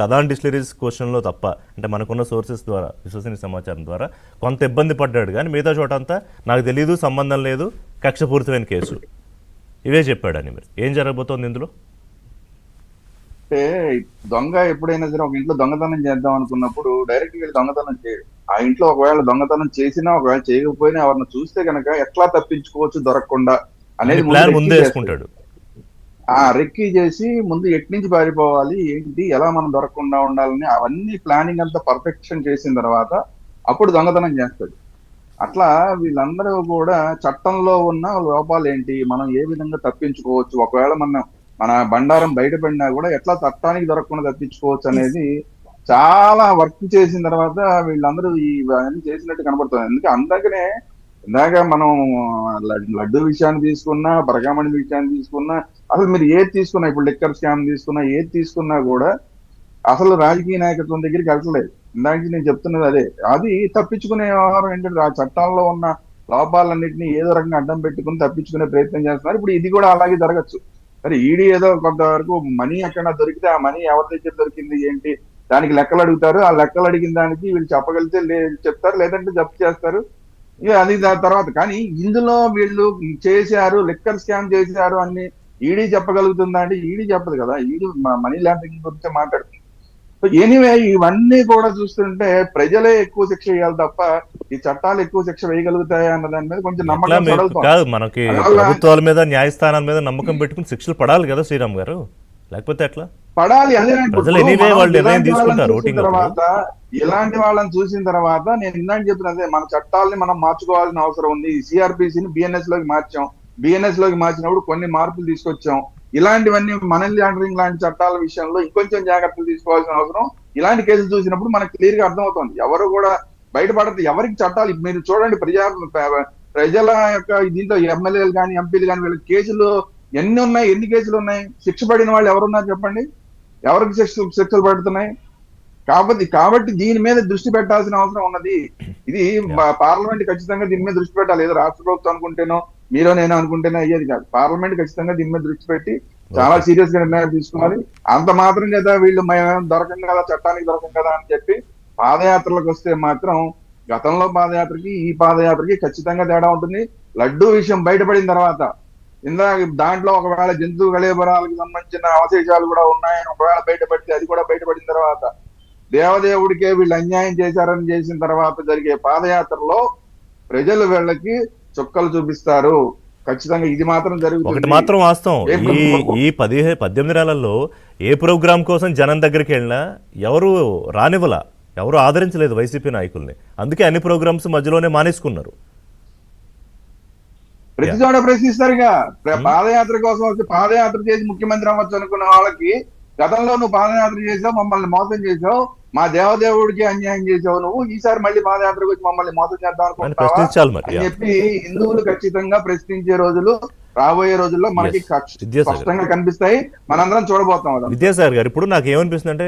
Katan distilleries క్వశ్చన్లో తప్ప, అంటే మనకున్న సోర్సెస్ ద్వారా, విశ్వసనీయ సమాచారం ద్వారా కొంత ఇబ్బంది పడ్డాడు, కానీ మిగతా చోట అంతా నాకు తెలియదు, సంబంధం లేదు, కక్షపూరితమైన కేసు, ఇవే చెప్పాడని. మరి ఏం జరగబోతోంది ఇందులో? అంటే దొంగ ఎప్పుడైనా సరే ఒక ఇంట్లో దొంగతనం చేద్దాం అనుకున్నప్పుడు డైరెక్ట్ గా దొంగతనం చేయడు. ఆ ఇంట్లో ఒకవేళ దొంగతనం చేసినా ఒకవేళ చేయకపోయినా ఎవరిని చూస్తే కనుక ఎట్లా తప్పించుకోవచ్చు దొరకకుండా అనేది ప్లాన్ ముందే వేసుకుంటాడు. రెక్కీ చేసి ముందు ఎట్నుంచి పారిపోవాలి, ఏంటి, ఎలా మనం దొరకకుండా ఉండాలని అవన్నీ ప్లానింగ్ అంతా పర్ఫెక్షన్ చేసిన తర్వాత అప్పుడు దొంగతనం చేస్తాడు. అట్లా వీళ్ళందరూ కూడా చట్టంలో ఉన్న లోపాలు ఏంటి, మనం ఏ విధంగా తప్పించుకోవచ్చు, ఒకవేళ మన బండారం బయటపడినా కూడా ఎట్లా చట్టానికి దొరకకుండా తప్పించుకోవచ్చు అనేది చాలా వర్క్ చేసిన తర్వాత వీళ్ళందరూ ఇవన్నీ చేసినట్టు కనబడుతుంది. అందుకనే ఇందాక మనం లడ్డు విషయాన్ని తీసుకున్నా, పరకామణి విషయాన్ని తీసుకున్నా, అసలు మీరు ఏది తీసుకున్నా, ఇప్పుడు లిక్కర్ స్కామ్ తీసుకున్నా, ఏది తీసుకున్నా కూడా అసలు రాజకీయ నాయకత్వం దగ్గరికి వెళ్ళలేదు. ఇందాక నేను చెప్తున్నది అదే. అది తప్పించుకునే వ్యవహారం ఏంటంటే ఆ చట్టాల్లో ఉన్న లోపాలన్నింటినీ ఏదో రకంగా అడ్డం పెట్టుకుని తప్పించుకునే ప్రయత్నం చేస్తున్నారు. ఇప్పుడు ఇది కూడా అలాగే జరగచ్చు. సరే, ఈడీ ఏదో కొంతవరకు మనీ ఎక్కడ దొరికితే ఆ మనీ ఎవరి దగ్గర దొరికింది ఏంటి దానికి లెక్కలు అడుగుతారు. ఆ లెక్కలు అడిగిన దానికి వీళ్ళు చెప్పగలిగితే చెప్తారు, లేదంటే జప్తు చేస్తారు. ఇక అది దాని తర్వాత. కానీ ఇందులో వీళ్ళు చేశారు, లిక్కర్ స్కామ్ చేశారు అని ఈడీ చెప్పగలుగుతుందా అంటే ఈడీ చెప్పదు కదా. ఈడీ మనీ లాండరింగ్ గురించి మాట్లాడుతుంది. సో ఎనీవే, ఇవన్నీ కూడా చూస్తుంటే ప్రజలే ఎక్కువ శిక్ష వేయాలి తప్ప ఈ చట్టాలు ఎక్కువ శిక్ష వేయగలుగుతాయా అన్న దాని మీద కొంచెం నమ్మకం కాదు. మనకి ప్రభుత్వాల మీద, న్యాయస్థానాల మీద నమ్మకం పెట్టుకుని శిక్షలు పడాలి కదా శ్రీరామ్ గారు, లేకపోతే ఎట్లా పడాలి? అదే తర్వాత ఇలాంటి వాళ్ళని చూసిన తర్వాత నేను ఇందాక చెప్పినదే, మన చట్టాలని మనం మార్చుకోవాల్సిన అవసరం ఉంది. సిఆర్పిసిని బిఎన్ఎస్ లోకి మార్చాం. బిఎన్ఎస్ లోకి మార్చినప్పుడు కొన్ని మార్పులు తీసుకొచ్చాం. ఇలాంటివన్నీ మనీ లాండరింగ్ లాంటి చట్టాల విషయంలో ఇంకొంచెం జాగ్రత్తలు తీసుకోవాల్సిన అవసరం. ఇలాంటి కేసులు చూసినప్పుడు మనకు క్లియర్ గా అర్థమవుతుంది. ఎవరు కూడా బయటపడదు. ఎవరికి చట్టాలు మీరు చూడండి, ప్రజల యొక్క దీంట్లో ఎమ్మెల్యేలు కానీ ఎంపీలు కానీ వీళ్ళ కేసులు ఎన్ని ఉన్నాయి, ఎన్ని కేసులు ఉన్నాయి, శిక్ష పడిన వాళ్ళు ఎవరున్నారు చెప్పండి? ఎవరికి శిక్షలు పడుతున్నాయి? కాబట్టి దీని మీద దృష్టి పెట్టాల్సిన అవసరం ఉన్నది. ఇది పార్లమెంట్ ఖచ్చితంగా దీని మీద దృష్టి పెట్టాలి. ఏదో రాష్ట్ర ప్రభుత్వం అనుకుంటేనో మీరో నేను అనుకుంటేనే అయ్యేది కాదు. పార్లమెంట్ ఖచ్చితంగా దీని మీద దృష్టి పెట్టి చాలా సీరియస్ గా నిర్ణయాలు తీసుకోవాలి. అంత మాత్రం కదా వీళ్ళు మేము దొరకం కదా, చట్టానికి దొరకం కదా అని చెప్పి పాదయాత్రలకు వస్తే మాత్రం గతంలో పాదయాత్రకి ఈ పాదయాత్రకి ఖచ్చితంగా తేడా ఉంటుంది. లడ్డూ విషయం బయటపడిన తర్వాత దాంట్లో ఒకవేళ జంతు కళేబరాలకు సంబంధించిన అవశేషాలు కూడా ఉన్నాయని ఒకవేళ బయటపడితే, అది కూడా బయటపడిన తర్వాత దేవదేవుడికే వీళ్ళు అన్యాయం చేశారని చేసిన తర్వాత జరిగే పాదయాత్రలో ప్రజలు వీళ్ళకి చుక్కలు చూపిస్తారు. ఖచ్చితంగా ఇది మాత్రం జరుగుతుంది. ఒకటి మాత్రం వాస్తవం, ఈ 18 నెలల్లో ఏ ప్రోగ్రామ్ కోసం జనం దగ్గరికి వెళ్ళినా ఎవరు రానివ్వలా, ఎవరు ఆదరించలేదు వైసీపీ నాయకుల్ని. అందుకే అన్ని ప్రోగ్రామ్స్ మధ్యలోనే మానేసుకున్నారు. ప్రతి చోట ప్రశ్నిస్తారుగా. పాదయాత్ర కోసం వచ్చి పాదయాత్ర చేసి ముఖ్యమంత్రి అవ్వచ్చు అనుకున్న వాళ్ళకి, గతంలో నువ్వు పాదయాత్ర చేసావు, మమ్మల్ని మోసం చేసావు, మా దేవదేవుడికి అన్యాయం చేసావు, నువ్వు ఈసారి మళ్ళీ పాదయాత్రకు వచ్చి మమ్మల్ని మోసం చేద్దాం అనుకుంటున్నావా అని చెప్పి హిందువులు ఖచ్చితంగా ప్రశ్నించే రోజులు రాబోయే రోజుల్లో మనకి స్పష్టంగా కనిపిస్తాయి. మనందరం చూడబోతాం. విద్యాసాగర్ గారు, ఇప్పుడు నాకు ఏమనిపిస్తుంది అంటే